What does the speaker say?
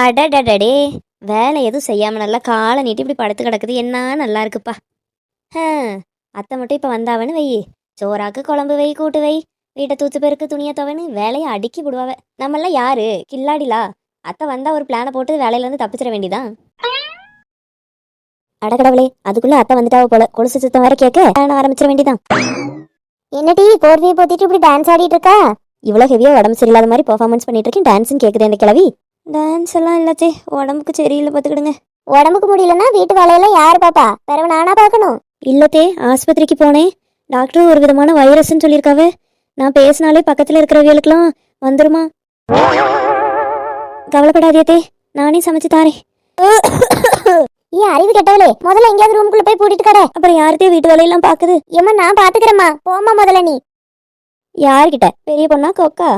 அடடடடே, வேலை எதுவும் செய்யாம நல்லா காலை நீட்டி இப்படி படுத்து கிடக்குது. என்ன நல்லா இருக்குப்பா. ஹம், அத்தை மட்டும் இப்போ வந்தாவன்னு வை, சோறாக்கு குழம்பு வை, கூட்டு வை, வீட்டை தூத்து பெருக்கு, துணியை துவன்னு வேலையை அடுக்கி விடுவாவ. நம்மெல்லாம் யாரு கில்லாடிலா? அத்தை வந்தா ஒரு பிளானை போட்டு வேலையிலேருந்து தப்பிச்சிட வேண்டிதான். அடக்கடவுளே, அதுக்குள்ள அத்தை வந்துட்டாவ போல. கொலுசு சுத்தம் வேற கேட்க ஆரம்பிச்சிட வேண்டிதான். என்னடி போர்வையை போத்திட்டு இப்படி டான்ஸ் ஆடிட்டு இருக்கா? இவ்வளோ ஹெவியா உடம்பு சரியில்லாத மாதிரி பெர்ஃபார்மன்ஸ் பண்ணிட்டு இருக்கேன். டான்ஸ்னு கேட்குது இந்த கிழவி. டான்ஸ் எல்லாம் இல்லச்சே, உடம்புக்கு சரியில்லை பார்த்துக்கிடுங்க. உடம்புக்கு முடியலன்னா வீட்டு வேலையெல்லாம் யார் பாப்பா? பிறகு நானா பார்க்கணும்? இல்லத்தே, ஆஸ்பத்திரிக்கு போனேன். டாக்டர் ஒரு விதமான வைரஸ்ன்னு சொல்லியிருக்காவ. நான் பேசினாலே பக்கத்தில் இருக்கிறவங்களுக்குலாம் வந்துருமா. கவலைப்படாதே, நானே சமைச்சு தாரேன். ஏன் அறிவு கெட்டவளே, முதல்ல எங்கேயாவது ரூம்குள்ள போய் பூட்டிட்டு கடை. அப்புறம் யார்கிட்டயும் வீட்டு வேலையெல்லாம் பாக்குது. ஏமா நான் பாத்துக்கிறேம்மா, போமா முதல்ல நீ. யார்கிட்ட? பெரிய பொண்ணா கொக்கா?